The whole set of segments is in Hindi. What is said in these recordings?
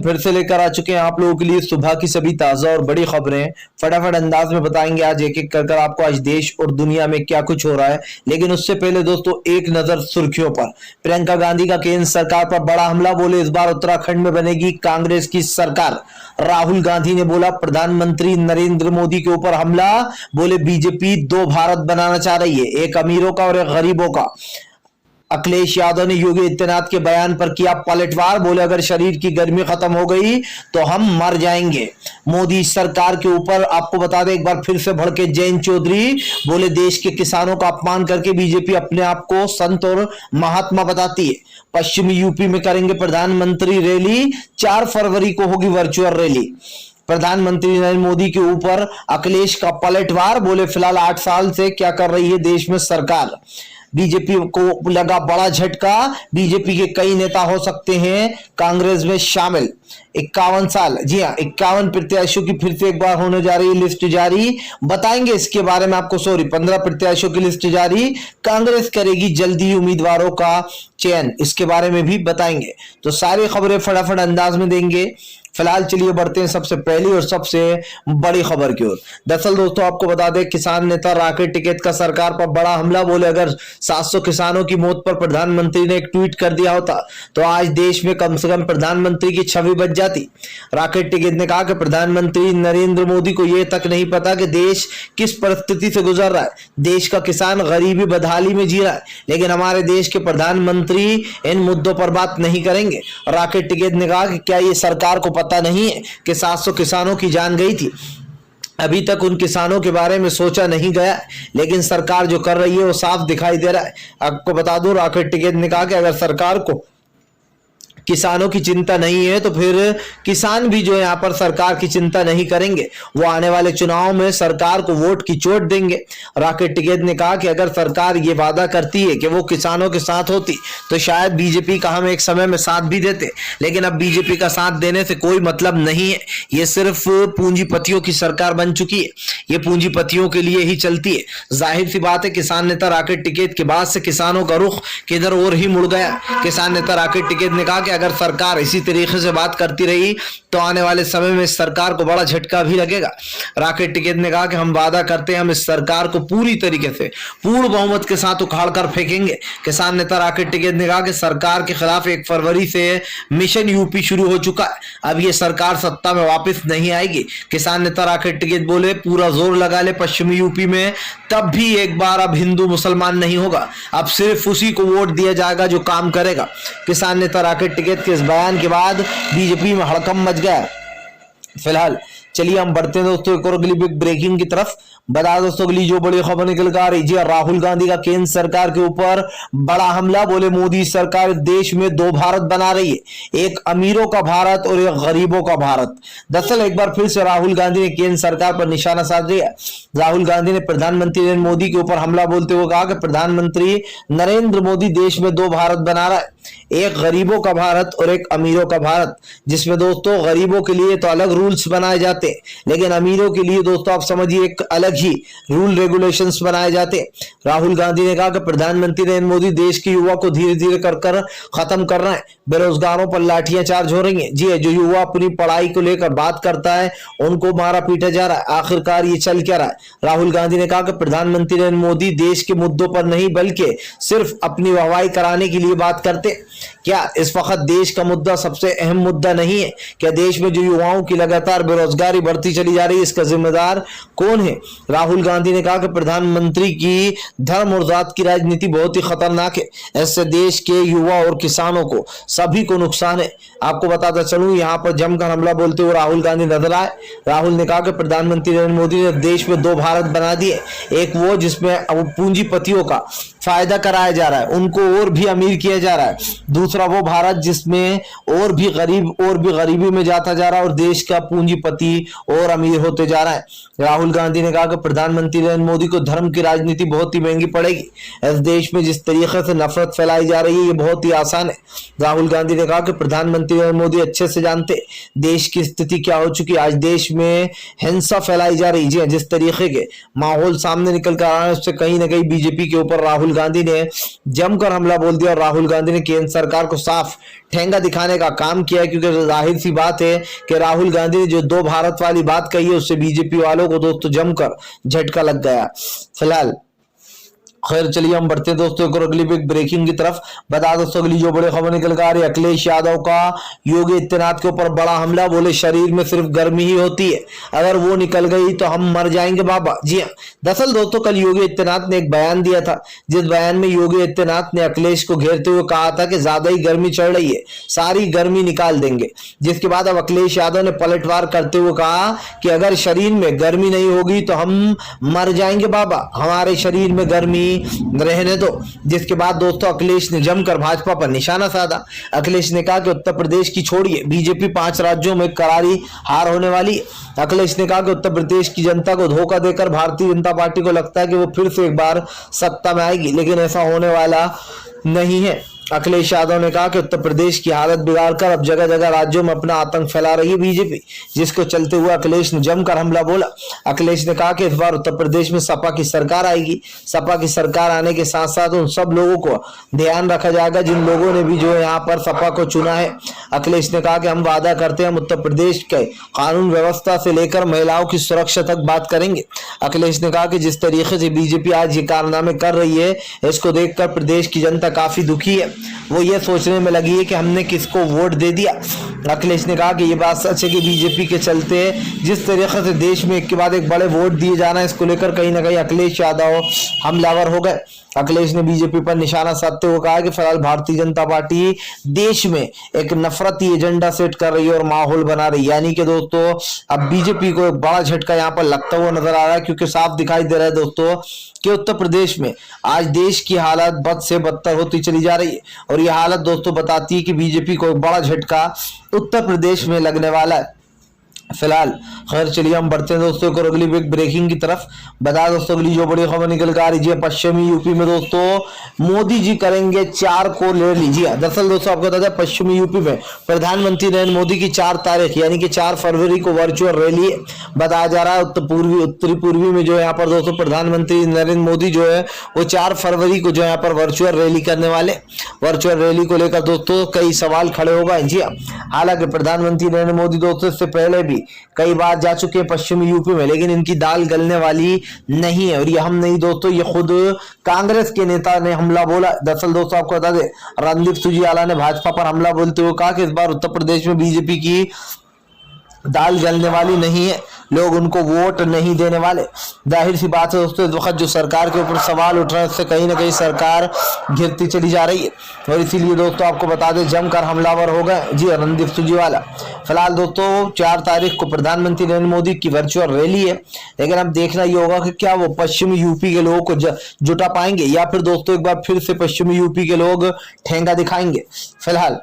फिर से लेकर आ चुके हैं आप लोगों के लिए सुबह की सभी ताजा और बड़ी खबरें। फटाफट अंदाज में बताएंगे आज एक एक कर आपको आज देश और दुनिया में क्या कुछ हो रहा है। लेकिन उससे पहले दोस्तों एक नजर सुर्खियों पर। प्रियंका गांधी का केंद्र सरकार पर बड़ा हमला, बोले इस बार उत्तराखंड में बनेगी कांग्रेस की सरकार। राहुल गांधी ने बोला प्रधानमंत्री नरेंद्र मोदी के ऊपर हमला, बोले बीजेपी दो भारत बनाना चाह रही है, एक अमीरों का और एक गरीबों का। अखिलेश यादव ने योगी आदित्यनाथ के बयान पर किया पलटवार, बोले अगर शरीर की गर्मी खत्म हो गई तो हम मर जाएंगे। मोदी सरकार के ऊपर आपको बता दें एक बार फिर से भड़के जयंत चौधरी, बोले देश के किसानों का अपमान करके बीजेपी अपने आप को संत और महात्मा बताती है। पश्चिमी यूपी में करेंगे प्रधानमंत्री रैली, 4 फरवरी को होगी वर्चुअल रैली। प्रधानमंत्री नरेंद्र मोदी के ऊपर अखिलेश का पलटवार, बोले फिलहाल 8 साल से क्या कर रही है देश में सरकार। बीजेपी को लगा बड़ा झटका, बीजेपी के कई नेता हो सकते हैं कांग्रेस में शामिल। 51 साल, जी हाँ 51 प्रत्याशियों की फिर से एक बार होने जा रही है लिस्ट जारी, बताएंगे इसके बारे में आपको। 15 प्रत्याशियों की लिस्ट जारी, कांग्रेस करेगी जल्दी उम्मीदवारों का चयन, इसके बारे में भी बताएंगे। तो सारी खबरें फटाफट अंदाज में देंगे। फिलहाल चलिए बढ़ते हैं सबसे पहली और सबसे बड़ी खबर की ओर। दरअसल दोस्तों आपको बता दें किसान नेता राकेश टिकैत का सरकार पर बड़ा हमला, बोले अगर 700 किसानों की मौत पर प्रधानमंत्री ने एक ट्वीट कर दिया होता तो आज देश में कम से कम प्रधानमंत्री की छवि बच जाती। राकेश टिकैत ने कहा कि प्रधानमंत्री नरेंद्र मोदी को यह तक नहीं पता कि देश किस परिस्थिति से गुजर रहा है। देश का किसान गरीबी बदहाली में जी रहा है, लेकिन हमारे देश के प्रधानमंत्री इन मुद्दों पर बात नहीं करेंगे। राकेश टिकैत ने कहा कि क्या ये सरकार को पता नहीं है कि 700 किसानों की जान गई थी, अभी तक उन किसानों के बारे में सोचा नहीं गया, लेकिन सरकार जो कर रही है वो साफ दिखाई दे रहा है। आपको बता दूं राकेश टिकैत ने कहा कि अगर सरकार को किसानों की चिंता नहीं है तो फिर किसान भी जो यहाँ पर सरकार की चिंता नहीं करेंगे, वो आने वाले चुनाव में सरकार को वोट की चोट देंगे। राकेश टिकैत ने कहा कि अगर सरकार ये वादा करती है कि वो किसानों के साथ होती तो शायद बीजेपी का हम एक समय में साथ भी देते, लेकिन अब बीजेपी का साथ देने से कोई मतलब नहीं है। ये सिर्फ पूंजीपतियों की सरकार बन चुकी है, ये पूंजीपतियों के लिए ही चलती है। जाहिर सी बात है किसान नेता राकेश टिकैत के बाद से किसानों का रुख किधर और ही मुड़ गया। किसान नेता राकेश टिकैत ने कहा कि अगर सरकार इसी तरीके से बात करती रही तो आने वाले समय में इस सरकार को बड़ा झटका भी लगेगा। राकेश टिकैत ने कहा कि हम वादा करते हैं हम इस सरकार को पूरी तरीके से पूर्ण बहुमत के साथ उखाड़ कर फेंकेंगे। किसान नेता राकेश टिकैत ने कहा कि सरकार के खिलाफ 1 फरवरी से मिशन यूपी शुरू हो चुका है, अब ये सरकार सत्ता में वापस नहीं आएगी। किसान नेता राकेश टिकैत बोले पूरा जोर लगा ले पश्चिमी यूपी में, तब भी एक बार अब हिंदू मुसलमान नहीं होगा, अब सिर्फ उसी को वोट दिया जाएगा जो काम करेगा। किसान नेता राकेश टिकैत के इस बयान के बाद बीजेपी में हड़कंप मच गया। फिलहाल चलिए हम बढ़ते हैं दोस्तों एक और अगली बिग ब्रेकिंग की तरफ। बता दोस्तों अगली जो बड़ी खबर निकल कर आ रही है, राहुल गांधी का केंद्र सरकार के ऊपर बड़ा हमला, बोले मोदी सरकार देश में 2 भारत बना रही है, एक अमीरों का भारत और एक गरीबों का भारत। दरअसल एक बार फिर से राहुल गांधी ने केंद्र सरकार पर निशाना साध दिया। राहुल गांधी ने प्रधानमंत्री नरेंद्र मोदी के ऊपर हमला बोलते हुए कहा कि प्रधानमंत्री नरेंद्र मोदी देश में 2 भारत बना रहा है, एक गरीबों का भारत और एक अमीरों का भारत, जिसमें दोस्तों गरीबों के लिए तो अलग रूल्स बनाए जाते हैं, लेकिन अमीरों के लिए दोस्तों आप समझिए एक अलग ही रूल रेगुलेशंस बनाए जाते हैं। राहुल गांधी ने कहा कि प्रधानमंत्री नरेंद्र मोदी देश के युवा को धीरे धीरे कर खत्म कर रहे हैं, बेरोजगारों पर लाठियां चार्ज हो रही हैं। जी है, जो युवा अपनी पढ़ाई को लेकर बात करता है उनको मारा पीटा जा रहा है। आखिरकार ये चल क्या रहा है? राहुल गांधी ने कहा कि प्रधानमंत्री नरेंद्र मोदी देश के मुद्दों पर नहीं बल्कि सिर्फ अपनी वाहवाही कराने के लिए बात करते। क्या इस वक्त देश का मुद्दा सबसे अहम मुद्दा नहीं है? क्या देश में जो युवाओं की लगातार बेरोजगारी बढ़ती चली जा रही है इसका जिम्मेदार कौन है? राहुल गांधी ने कहा कि प्रधानमंत्री की धर्म और जात की राजनीति बहुत ही खतरनाक है, इससे देश के युवा और किसानों को सभी को नुकसान है। आपको बताता चलूं यहाँ पर जमकर हमला बोलते हुए राहुल गांधी नजर आए। राहुल ने कहा कि प्रधानमंत्री नरेंद्र मोदी ने देश में 2 भारत बना दिए, एक वो जिसमें पूंजीपतियों का फायदा कराया जा रहा है, उनको और भी अमीर किया जा रहा है, दूसरा वो भारत जिसमें और भी गरीबी में जाता जा रहा है और देश का पूंजीपति और अमीर होते जा रहा है। राहुल गांधी ने कहा कि प्रधानमंत्री नरेंद्र मोदी को धर्म की राजनीति बहुत ही महंगी पड़ेगी, इस देश में जिस तरीके से नफरत फैलाई जा रही है ये बहुत ही आसान है। राहुल गांधी ने कहा कि प्रधानमंत्री नरेंद्र मोदी अच्छे से जानते देश की स्थिति क्या हो चुकी है, आज देश में हिंसा फैलाई जा रही है। जिस तरीके के माहौल सामने निकल कर आ रहा है उससे कहीं ना कहीं बीजेपी के ऊपर राहुल राहुल गांधी ने जमकर हमला बोल दिया और राहुल गांधी ने केंद्र सरकार को साफ ठेंगा दिखाने का काम किया, क्योंकि जाहिर सी बात है कि राहुल गांधी ने जो दो भारत वाली बात कही है उससे बीजेपी वालों को दोस्तों जमकर झटका लग गया। फिलहाल खैर चलिए हम बढ़ते हैं दोस्तों एक और अगली बिग ब्रेकिंग की तरफ। बता दोस्तों अगली जो बड़ी खबर निकल कर आ रही है, अखिलेश यादव का योगी आदित्यनाथ के ऊपर बड़ा हमला। बोले शरीर में सिर्फ गर्मी ही होती है, अगर वो निकल गई तो हम मर जाएंगे बाबा। जी हाँ, दरअसल दोस्तों कल योगी आदित्यनाथ ने एक बयान दिया था, जिस बयान में योगी आदित्यनाथ ने अखिलेश को घेरते हुए कहा था कि ज्यादा ही गर्मी चढ़ रही है, सारी गर्मी निकाल देंगे। जिसके बाद अब अखिलेश यादव ने पलटवार करते हुए कहा कि अगर शरीर में गर्मी नहीं होगी तो हम मर जाएंगे बाबा, हमारे शरीर में गर्मी रहने दो। जिसके बाद दोस्तों अखिलेश ने जमकर भाजपा पर निशाना साधा। अखिलेश ने कहा कि उत्तर प्रदेश की छोड़िए, बीजेपी 5 राज्यों में करारी हार होने वाली है। अखिलेश ने कहा कि उत्तर प्रदेश की जनता को धोखा देकर भारतीय जनता पार्टी को लगता है कि वो फिर से एक बार सत्ता में आएगी, लेकिन ऐसा होने वाला नहीं है। अखिलेश यादव ने कहा कि उत्तर प्रदेश की हालत बिगाड़कर अब जगह जगह राज्यों में अपना आतंक फैला रही है बीजेपी, जिसको चलते हुए अखिलेश ने जमकर हमला बोला। अखिलेश ने कहा कि इस बार उत्तर प्रदेश में सपा की सरकार आएगी। सपा की सरकार आने के साथ साथ उन सब लोगों को ध्यान रखा जाएगा जिन लोगों ने भी जो है यहाँ पर सपा को चुना है। अखिलेश ने कहा कि हम वादा करते हैं हम उत्तर प्रदेश के कानून व्यवस्था से लेकर महिलाओं की सुरक्षा तक बात करेंगे। अखिलेश ने कहा कि जिस तरीके से बीजेपी आज ये कारनामे कर रही है, इसको देखकर प्रदेश की जनता काफी दुखी है, वो ये सोचने में लगी है कि हमने किसको वोट दे दिया। अखिलेश ने कहा कि ये बात सच है कि बीजेपी के चलते जिस तरीके से देश में एक के बाद एक बड़े वोट दिए जाना है, इसको लेकर कहीं ना कहीं अखिलेश यादव हमलावर हो गए। अखिलेश ने बीजेपी पर निशाना साधते हुए कहा कि फिलहाल भारतीय जनता पार्टी देश में एक नफरती एजेंडा सेट कर रही है और माहौल बना रही है। यानी कि दोस्तों अब बीजेपी को एक बड़ा झटका यहाँ पर लगता हुआ नजर आ रहा है, क्योंकि साफ दिखाई दे रहा है दोस्तों कि उत्तर प्रदेश में आज देश की हालत बद से बदतर होती चली जा रही है। और यह हालत दोस्तों बताती है कि बीजेपी को एक बड़ा झटका उत्तर प्रदेश में लगने वाला है। फिलहाल खैर चलिए हम बढ़ते हैं दोस्तों एक और अगली बिग ब्रेकिंग की तरफ। बता दोस्तों अगली जो बड़ी खबर निकल कर आ रही है, पश्चिमी यूपी में दोस्तों मोदी जी करेंगे 4 को रैली। जी हाँ, दरअसल दोस्तों आपको बता दें पश्चिमी यूपी में प्रधानमंत्री नरेंद्र मोदी की 4 तारीख यानी कि 4 फरवरी को वर्चुअल रैली बताया जा रहा है। उत्तरी पूर्वी में जो यहाँ पर दोस्तों प्रधानमंत्री नरेंद्र मोदी जो है वो 4 फरवरी को जो यहाँ पर वर्चुअल रैली करने वाले। वर्चुअल रैली को लेकर दोस्तों कई सवाल खड़े हो गए। जी हाँ, हालांकि प्रधानमंत्री नरेंद्र मोदी दोस्तों इससे पहले भी कई बार जा चुके हैं पश्चिमी यूपी में, लेकिन इनकी दाल गलने वाली नहीं है। और ये हम नहीं दोस्तों, ये खुद कांग्रेस के नेता ने हमला बोला। दरअसल दोस्तों आपको बता दें रणदीप सुरजेवाला ने भाजपा पर हमला बोलते हुए कहा कि इस बार उत्तर प्रदेश में बीजेपी की दाल गलने वाली नहीं है, लोग उनको वोट नहीं देने वाले। जाहिर सी बात है दोस्तों इस वक्त जो सरकार के ऊपर सवाल उठ रहे हैं उससे कहीं ना कहीं सरकार गिरती चली जा रही है, और इसीलिए दोस्तों आपको बता दें जमकर हमलावर हो गए। जी रणदीप सुरजेवाला। फिलहाल दोस्तों 4 तारीख को प्रधानमंत्री नरेंद्र मोदी की वर्चुअल रैली है, लेकिन अब देखना ये होगा कि क्या वो पश्चिमी यूपी के लोगों को जुटा पाएंगे या फिर दोस्तों एक बार फिर से पश्चिमी यूपी के लोग ठेंगा दिखाएंगे। फिलहाल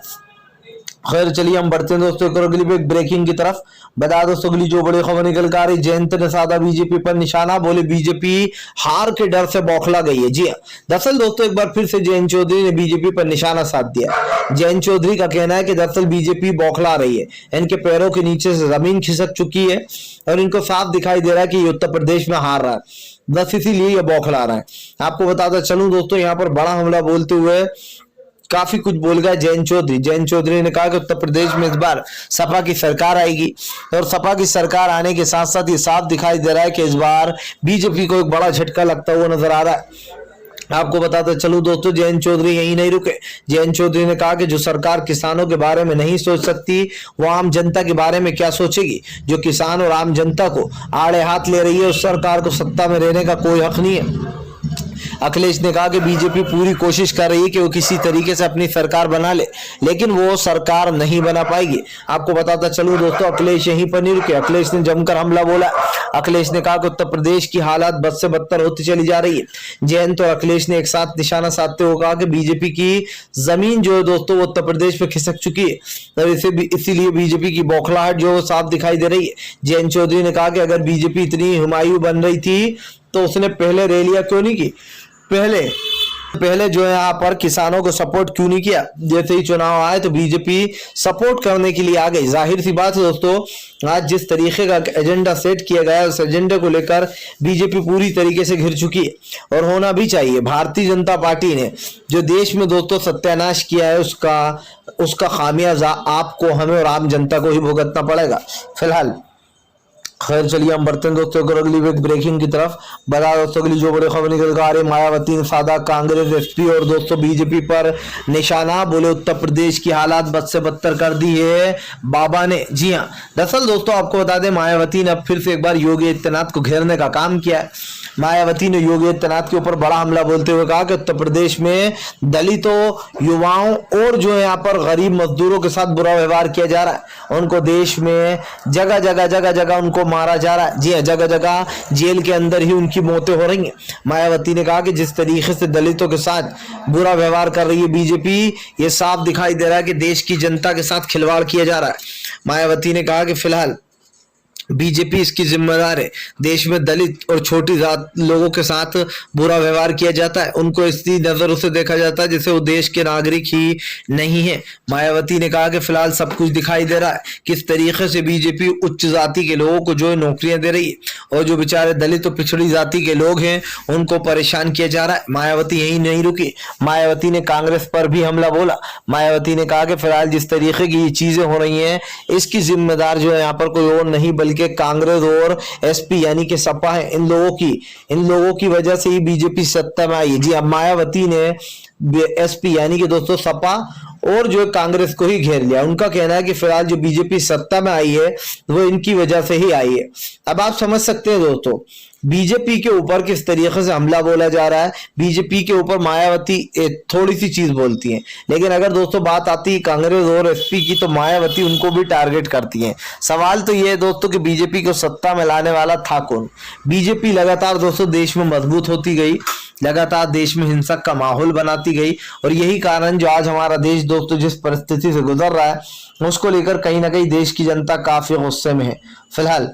खैर चलिए हम बढ़ते हैं दोस्तों एक और अगली ब्रेकिंग की तरफ। बता दोस्तों अगली जो बड़ी खबर निकल कर आ रही, जयंत ने साधा बीजेपी पर निशाना। बोले बीजेपी हार के डर से बौखला गई है। जी हाँ, दरअसल दोस्तों एक बार फिर से जयंत चौधरी ने बीजेपी पर निशाना साध दिया। जयंत चौधरी का कहना है कि दरअसल बीजेपी बौखला रही है, इनके पैरों के नीचे से जमीन खिसक चुकी है और इनको साफ दिखाई दे रहा है कि उत्तर प्रदेश में हार रहा है, बस इसीलिए ये बौखला रहा है। आपको बताता चलूं दोस्तों यहाँ पर बड़ा हमला बोलते हुए काफी कुछ बोल गया जयंत चौधरी। जयंत चौधरी ने कहा कि उत्तर प्रदेश में इस बार सपा की सरकार आएगी और सपा की सरकार आने के साथ साथ ये साफ दिखाई दे रहा है कि इस बार बीजेपी को एक बड़ा झटका लगता हुआ नजर आ रहा है। आपको बताते चलूं दोस्तों जयंत चौधरी यही नहीं रुके। जयंत चौधरी ने कहा कि जो सरकार किसानों के बारे में नहीं सोच सकती वो आम जनता के बारे में क्या सोचेगी। जो किसान और आम जनता को आड़े हाथ ले रही है उस सरकार को सत्ता में रहने का कोई हक नहीं है। अखिलेश ने कहा कि बीजेपी पूरी कोशिश कर रही है कि वो किसी तरीके से अपनी सरकार बना ले, लेकिन वो सरकार नहीं बना पाएगी। आपको बताता चलूं दोस्तों अखिलेश यहीं पर नहीं रुके, अखिलेश ने जमकर हमला बोला। अखिलेश ने कहा कि उत्तर प्रदेश की हालत बद से बदतर होती चली जा रही है। जयंत और अखिलेश ने एक साथ निशाना साधते हुए कहा कि बीजेपी की जमीन जो है दोस्तों वो उत्तर प्रदेश में खिसक चुकी है और इसीलिए बीजेपी की बौखलाहट जो साफ दिखाई दे रही है। जयंत चौधरी ने कहा कि अगर बीजेपी इतनी हुमायूं बन रही थी तो उसने पहले रैलियां क्यों नहीं की, पहले पहले जो है यहाँ पर किसानों को सपोर्ट क्यों नहीं किया, जैसे ही चुनाव आए तो बीजेपी सपोर्ट करने के लिए आ गई। जाहिर सी बात है दोस्तों, आज जिस तरीके का एजेंडा सेट किया गया है उस एजेंडे को लेकर बीजेपी पूरी तरीके से घिर चुकी है और होना भी चाहिए। भारतीय जनता पार्टी ने जो देश में दोस्तों सत्यानाश किया है उसका खामियाजा आपको, हमें और आम जनता को ही भुगतना पड़ेगा। फिलहाल खैर चलिए हम बढ़ते हैं दोस्तों अगली ब्रेकिंग की तरफ। बता दोस्तों अगली जो बड़ी खबर निकल कर आ रही, मायावती ने साधा कांग्रेस, एसपी और दोस्तों बीजेपी पर निशाना। बोले उत्तर प्रदेश की हालात बद से बदतर कर दी है बाबा ने। जी हाँ, दरअसल दोस्तों आपको बता दें मायावती ने अब फिर से एक बार योगी आदित्यनाथ को घेरने का काम किया है। मायावती ने योगी आदित्यनाथ के ऊपर बड़ा हमला बोलते हुए कहा कि उत्तर प्रदेश में दलितों, युवाओं और जो है यहाँ पर गरीब मजदूरों के साथ बुरा व्यवहार किया जा रहा है। उनको देश में जगह जगह उनको मारा जा रहा है। जी हाँ, जगह जगह जेल के अंदर ही उनकी मौतें हो रही हैं। मायावती ने कहा कि जिस तरीके से दलितों के साथ बुरा व्यवहार कर रही है बीजेपी, ये साफ दिखाई दे रहा है कि देश की जनता के साथ खिलवाड़ किया जा रहा है। मायावती ने कहा कि फिलहाल बीजेपी इसकी जिम्मेदार है। देश में दलित और छोटी जात लोगों के साथ बुरा व्यवहार किया जाता है, उनको इसी नजरों से देखा जाता है जैसे वो देश के नागरिक ही नहीं है। मायावती ने कहा कि फिलहाल सब कुछ दिखाई दे रहा है किस तरीके से बीजेपी उच्च जाति के लोगों को जो नौकरियां दे रही है और जो बेचारे दलित और पिछड़ी जाति के लोग हैं उनको परेशान किया जा रहा है। मायावती यही नहीं रुकी, मायावती ने कांग्रेस पर भी हमला बोला। मायावती ने कहा कि फिलहाल जिस तरीके की ये चीजें हो रही हैं इसकी जिम्मेदार जो है यहाँ पर कोई और नहीं बल्कि कांग्रेस और एसपी यानी कि सपा है। इन लोगों की वजह से ही बीजेपी सत्ता में आई है। जी अब मायावती ने एसपी यानी कि दोस्तों सपा और जो कांग्रेस को ही घेर लिया। उनका कहना है कि फिलहाल जो बीजेपी सत्ता में आई है वो इनकी वजह से ही आई है। अब आप समझ सकते हैं दोस्तों बीजेपी के ऊपर किस तरीके से हमला बोला जा रहा है। बीजेपी के ऊपर मायावती थोड़ी सी चीज बोलती हैं, लेकिन अगर दोस्तों बात आती है कांग्रेस और एसपी की तो मायावती उनको भी टारगेट करती हैं। सवाल तो ये है दोस्तों कि बीजेपी को सत्ता में लाने वाला था कौन। बीजेपी लगातार दोस्तों देश में मजबूत होती गई, लगातार देश में हिंसक का माहौल बनाती गई और यही कारण जो आज हमारा देश दोस्तों जिस परिस्थिति से गुजर रहा है उसको लेकर कहीं ना कहीं देश की जनता काफी गुस्से में है। फिलहाल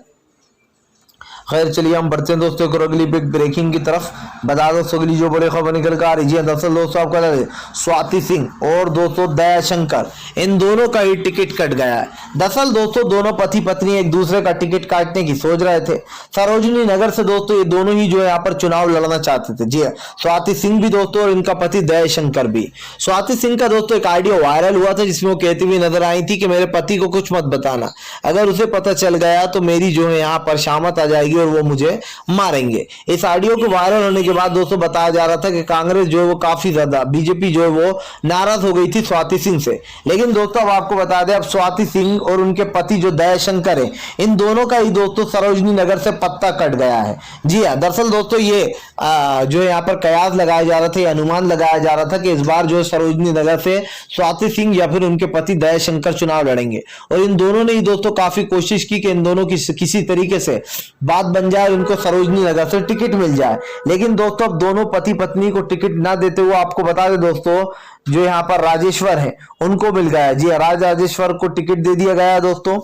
खैर चलिए हम बढ़ते हैं दोस्तों अगली बिग ब्रेकिंग की तरफ। बता दोस्तों अगली जो बड़ी खबर निकल कर आ रही है, दरअसल दोस्तों आपको बता दें स्वाति सिंह और दोस्तों दयाशंकर इन दोनों का ही टिकट कट गया है। दरअसल दोस्तों दोनों पति पत्नी एक दूसरे का टिकट काटने की सोच रहे थे। सरोजनी नगर से दोस्तों ये दोनों ही जो है यहाँ पर चुनाव लड़ना चाहते थे। जी स्वाति सिंह भी दोस्तों और इनका पति दयाशंकर भी। स्वाति सिंह का दोस्तों एक ऑडियो वायरल हुआ था जिसमें वो कहती हुई नजर आई थी कि मेरे पति को कुछ मत बताना, अगर उसे पता चल गया तो मेरी जो है यहाँ पर शामत आ जाएगी और वो मुझे मारेंगे। इस ऑडियो को वायरल होने के बाद दोस्तों बताया जा रहा था कि कांग्रेस जो है वो काफी ज्यादा बीजेपी जो है वो नाराज हो गई थी स्वाति सिंह से। लेकिन दोस्तों अब आपको बता दें अब स्वाति सिंह और उनके पति जो दयाशंकर है इन दोनों का ही दोस्तों सरोजनी नगर से पत्ता कट गया है। जी हाँ, दरअसल दोस्तों ये जो है यहाँ पर कयास लगाया जा रहा था, ये अनुमान लगाया जा रहा था कि इस बार जो है सरोजनी नगर से स्वाति सिंह या फिर उनके पति दयाशंकर चुनाव लड़ेंगे और इन दोनों ने ही दोस्तों काफी कोशिश की कि इन दोनों की किसी तरीके से बात बन जाए, उनको सरोजनी नगर से टिकट मिल जाए। लेकिन दोस्तों अब दोनों पति पत्नी को टिकट ना देते हुए आपको बता दें दोस्तों जो यहाँ पर राजेश्वर है उनको मिल गया। जी राजेश्वर को टिकट दे दिया गया दोस्तों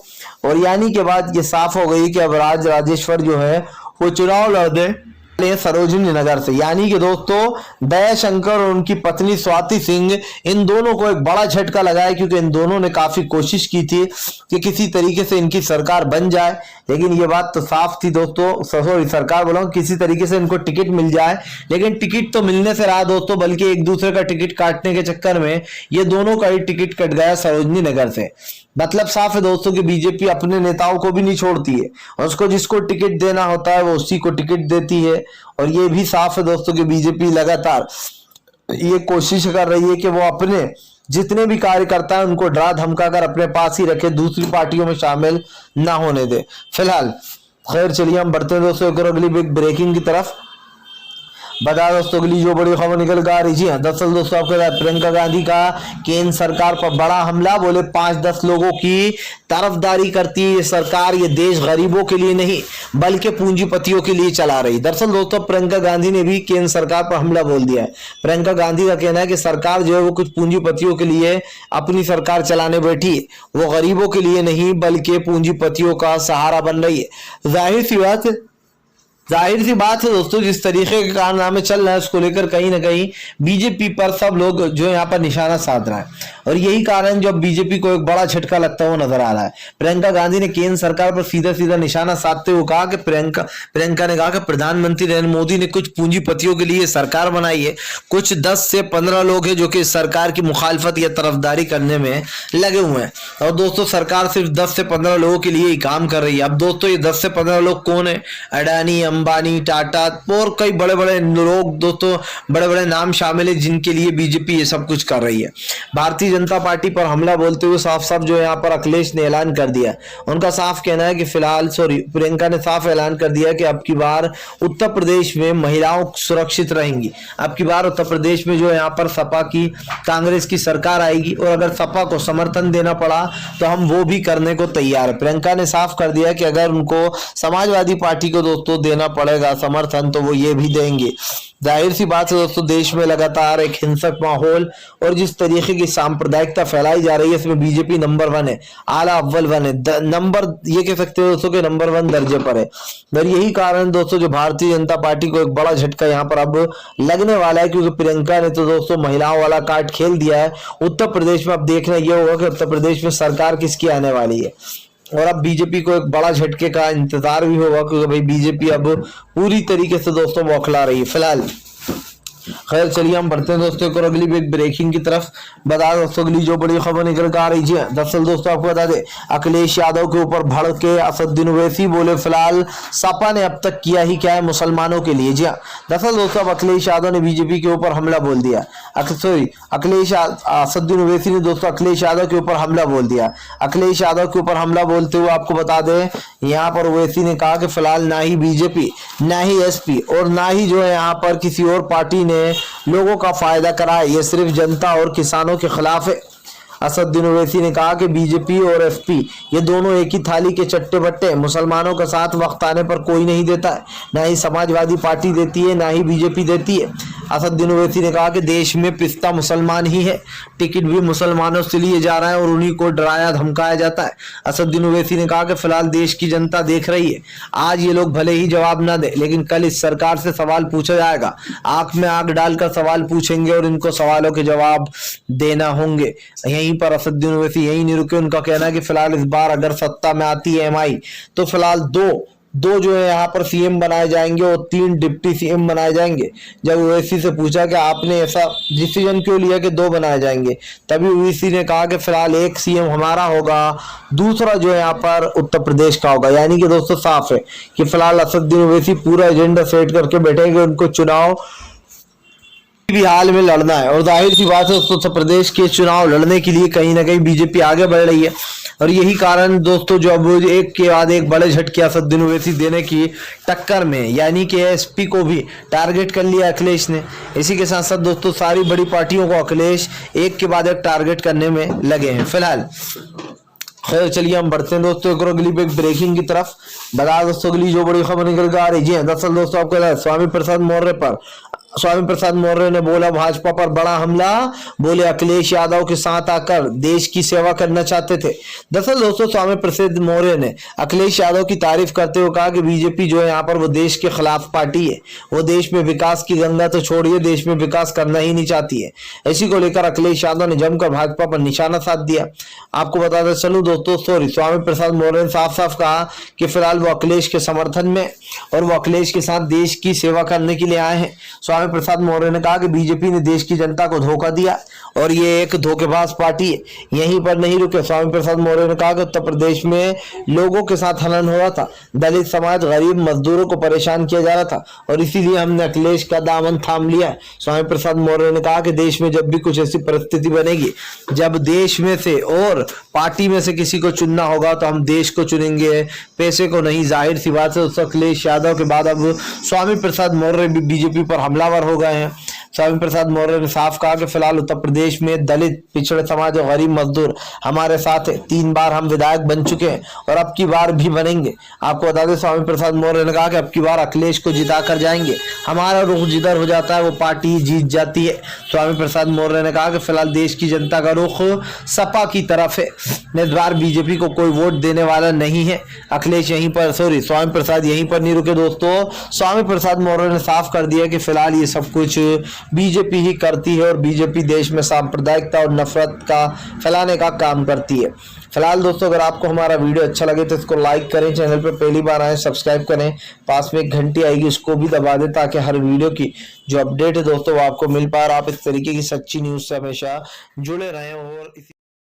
और यानी के बाद ये साफ हो गई कि अब राजेश्वर जो है वो चुनाव लड़ने सरोजनी नगर से। यानी कि दोस्तों दयाशंकर और उनकी पत्नी स्वाति सिंह इन दोनों को एक बड़ा झटका लगा है क्योंकि इन दोनों ने काफी कोशिश की थी कि किसी तरीके से इनकी सरकार बन जाए। लेकिन ये बात तो साफ थी दोस्तों, सॉरी सरकार बोला किसी तरीके से इनको टिकट मिल जाए, लेकिन टिकट तो मिलने से रहा दोस्तों बल्कि एक दूसरे का टिकट काटने के चक्कर में ये दोनों का ही टिकट कट गया सरोजनी नगर से। मतलब साफ है दोस्तों कि बीजेपी अपने नेताओं को भी नहीं छोड़ती है और उसको जिसको टिकट देना होता है वो उसी को टिकट देती है। और ये भी साफ है दोस्तों कि बीजेपी लगातार ये कोशिश कर रही है कि वो अपने जितने भी कार्यकर्ता हैं उनको डरा धमका कर अपने पास ही रखे, दूसरी पार्टियों में शामिल ना होने दे। फिलहाल खैर चलिए हम बढ़ते हैं दोस्तों अगली बिग ब्रेकिंग की तरफ। बता दोस्तों अगली जो बड़ी खबर निकल कर आ रही है, दरअसल दोस्तों आपको प्रियंका गांधी का केंद्र सरकार पर बड़ा हमला। बोले 5-10 लोगों की तरफदारी करती है ये सरकार, ये देश गरीबों के लिए नहीं बल्कि पूंजीपतियों के लिए चला रही। दरअसल दोस्तों प्रियंका गांधी ने भी केंद्र सरकार पर हमला बोल दिया है। प्रियंका गांधी का कहना है कि सरकार जो है वो कुछ पूंजीपतियों के लिए अपनी सरकार चलाने बैठी है, वो गरीबों के लिए नहीं बल्कि पूंजीपतियों का सहारा बन रही है। जाहिर सी बात जाहिर सी बात है दोस्तों, जिस तरीके के कारनामे चल रहे हैं उसको लेकर कहीं ना कहीं बीजेपी पर सब लोग जो यहाँ पर निशाना साध रहा है, और यही कारण जो बीजेपी को एक बड़ा झटका लगता हुआ नजर आ रहा है। प्रियंका गांधी ने केंद्र सरकार पर सीधा सीधा निशाना साधते हुए कहा कि प्रियंका ने कहा कि प्रधानमंत्री नरेंद्र मोदी ने कुछ पूंजीपतियों के लिए सरकार बनाई है, कुछ 10 से 15 लोग हैं जो कि सरकार की मुखालफत या तरफदारी करने में लगे हुए हैं। और दोस्तों सरकार सिर्फ 10 से 15 लोगों के लिए ही काम कर रही है। अब दोस्तों ये 10 से 15 लोग कौन है? अडानी, अंबानी, टाटा और कई बड़े बड़े लोग दोस्तों, बड़े बड़े नाम शामिल है जिनके लिए बीजेपी ये सब कुछ कर रही है। भारतीय जनता पार्टी पर हमला बोलते हुए साफ साफ जो यहाँ पर अखिलेश ने ऐलान कर दिया, उनका साफ कहना है कि फिलहाल प्रियंका ने साफ ऐलान कर दिया कि अब की बार उत्तर प्रदेश में महिलाओं सुरक्षित रहेंगी। अब की बार उत्तर प्रदेश में जो यहाँ पर सपा की, कांग्रेस की सरकार आएगी और अगर सपा को समर्थन देना पड़ा तो हम वो भी करने को तैयार है। प्रियंका ने साफ कर दिया कि अगर उनको समाजवादी पार्टी को दोस्तों देना पड़ेगा समर्थन तो वो ये भी देंगे। जाहिर सी बात है दोस्तों, देश में लगातार एक हिंसक माहौल और जिस तरीके की सांप्रदायिकता फैलाई जा रही है इसमें बीजेपी नंबर 1 है, आला अव्वल 1 है, नंबर ये कह सकते हो दोस्तों के नंबर 1 दर्जे पर है। और यही कारण दोस्तों जो भारतीय जनता पार्टी को एक बड़ा झटका यहाँ पर अब लगने वाला है, क्योंकि प्रियंका ने तो दोस्तों महिलाओं वाला कार्ड खेल दिया है उत्तर प्रदेश में। अब देखना यह होगा कि उत्तर प्रदेश में सरकार किसकी आने वाली है, और अब बीजेपी को एक बड़ा झटके का इंतजार भी होगा, क्योंकि भाई बीजेपी अब पूरी तरीके से दोस्तों बौखला रही है फिलहाल। खैर चलिए हम बढ़ते हैं दोस्तों एक और अगली एक ब्रेकिंग की तरफ। बता दोस्तों अगली जो बड़ी खबर निकल कर आ रही है, दरअसल दोस्तों आपको बता दें अखिलेश यादव के ऊपर भड़के असदुद्दीन ओवैसी बोले फिलहाल सपा ने अब तक किया ही क्या है मुसलमानों के लिए। जी हाँ, दरअसल दोस्तों अब अखिलेश यादव ने बीजेपी के ऊपर हमला बोल दिया। असदुद्दीन ओवैसी ने दोस्तों अखिलेश यादव के ऊपर हमला बोल दिया। अखिलेश यादव के ऊपर हमला बोलते हुए आपको बता दें यहाँ पर ओवैसी ने कहा कि फिलहाल ना ही बीजेपी, ना ही एसपी और ना ही जो है यहाँ पर किसी और पार्टी ने लोगों का फायदा करा है, ये सिर्फ जनता और किसानों के खिलाफ है। असदुद्दीन ओवैसी ने कहा कि बीजेपी और एसपी ये दोनों एक ही थाली के चट्टे बट्टे, मुसलमानों का साथ वक्त आने पर कोई नहीं देता है, ना ही समाजवादी पार्टी देती है, ना ही बीजेपी देती है। असदुद्दीन ओवैसी ने कहा कि देश में पिस्ता मुसलमान ही है, टिकट भी मुसलमानों से लिए जा रहा है और उन्हीं को डराया धमकाया जाता है। असदुद्दीन ओवैसी ने कहा कि फिलहाल देश की जनता देख रही है, आज ये लोग भले ही जवाब ना दे लेकिन कल इस सरकार से सवाल पूछा जाएगा, आंख में आंख डालकर सवाल पूछेंगे और इनको सवालों के जवाब देना होंगे। यहीं पर असदुद्दीन ओवैसी यही नहीं रुके, उनका कहना है कि फिलहाल इस बार अगर सत्ता में आती है एमआई तो फिलहाल दो जो है यहाँ पर सीएम बनाए जाएंगे और 3 डिप्टी सीएम बनाए जाएंगे। जब ओवैसी से पूछा कि आपने ऐसा डिसीजन क्यों लिया कि 2 बनाए जाएंगे, तभी ओवैसी ने कहा कि फिलहाल एक सीएम हमारा होगा, दूसरा जो है यहाँ पर उत्तर प्रदेश का होगा। यानी कि दोस्तों साफ है कि फिलहाल असदुद्दीन ओवैसी पूरा एजेंडा सेट करके बैठेंगे, उनको चुनाव भी हाल में लड़ना है। और जाहिर सी बात है उत्तर प्रदेश के चुनाव लड़ने के लिए कहीं ना कहीं बीजेपी आगे बढ़ रही है, और यही कारण दोस्तों जो अब एक के बाद एक बड़े झटके असदुद्दीन ओवैसी देने की टक्कर में, यानी कि एसपी को भी टारगेट कर लिया अखिलेश ने। इसी के साथ साथ दोस्तों सारी बड़ी पार्टियों को अखिलेश एक के बाद एक टारगेट करने में लगे हैं फिलहाल। खैर चलिए हम बढ़ते हैं दोस्तों एक अगली ब्रेकिंग की तरफ। बता दोस्तों अगली जो बड़ी खबर निकल कर आ रही है, दरअसल दोस्तों आपको स्वामी प्रसाद मौर्य ने बोला भाजपा पर बड़ा हमला, बोले अखिलेश यादव के साथ आकर देश की सेवा करना चाहते थे। दरअसल दोस्तों स्वामी प्रसाद मौर्य ने अखिलेश यादव की तारीफ करते हुए कहा कि बीजेपी जो है यहाँ पर वो देश के खिलाफ पार्टी है, वो देश में विकास की गंगा तो छोड़िए, देश में विकास करना ही नहीं चाहती है। इसी को लेकर अखिलेश यादव ने जमकर भाजपा पर निशाना साध दिया। आपको बताते चलूं दोस्तों स्वामी प्रसाद मौर्य ने साफ साफ कहा कि फिलहाल वो अखिलेश के समर्थन में और वो अखिलेश के साथ देश की सेवा करने के लिए आए हैं। स्वामी प्रसाद मौर्य ने कहा कि बीजेपी ने देश की जनता को धोखा दिया और ये एक धोखेबाज पार्टी है। यहीं पर नहीं रुके, स्वामी प्रसाद मौर्य ने कहा कि उत्तर प्रदेश में लोगों के साथ हनन हो रहा था, दलित समाज, गरीब मजदूरों को परेशान किया जा रहा था और इसीलिए हमने अखिलेश का दामन थाम लिया। स्वामी प्रसाद मौर्य ने कहा कि देश में जब भी कुछ ऐसी परिस्थिति बनेगी जब देश में से और पार्टी में से किसी को चुनना होगा तो हम देश को चुनेंगे, पैसे को नहीं। जाहिर सी बात है अखिलेश यादव के बाद अब स्वामी प्रसाद मौर्य भी बीजेपी पर हमलावर हो गए हैं। स्वामी प्रसाद मौर्य ने साफ कहा कि फिलहाल उत्तर प्रदेश में दलित, पिछड़े समाज और गरीब मजदूर हमारे साथ है। 3 बार हम विधायक बन चुके हैं और अब की बार भी बनेंगे। आपको बता दें, स्वामी प्रसाद मौर्य ने कहा कि अब की बार अखिलेश को जिता कर जाएंगे। हमारा रुख जिधर हो जाता है वो पार्टी जीत जाती है। स्वामी प्रसाद मौर्य ने कहा कि फिलहाल देश की जनता का रुख सपा की तरफ है। इस बार बीजेपी को कोई वोट देने वाला नहीं है। अखिलेश यहीं पर स्वामी प्रसाद यहीं पर नहीं रुके दोस्तों। स्वामी प्रसाद मौर्य ने साफ कर दिया कि फिलहाल ये सब कुछ बीजेपी ही करती है और बीजेपी देश में सांप्रदायिकता और नफरत का फैलाने का काम करती है। फिलहाल दोस्तों, अगर आपको हमारा वीडियो अच्छा लगे तो इसको लाइक करें, चैनल पर पहली बार आए सब्सक्राइब करें, पास में एक घंटी आएगी उसको भी दबा दें ताकि हर वीडियो की जो अपडेट है दोस्तों वो आपको मिल पाए और आप इस तरीके की सच्ची न्यूज़ से हमेशा जुड़े रहें। और इसी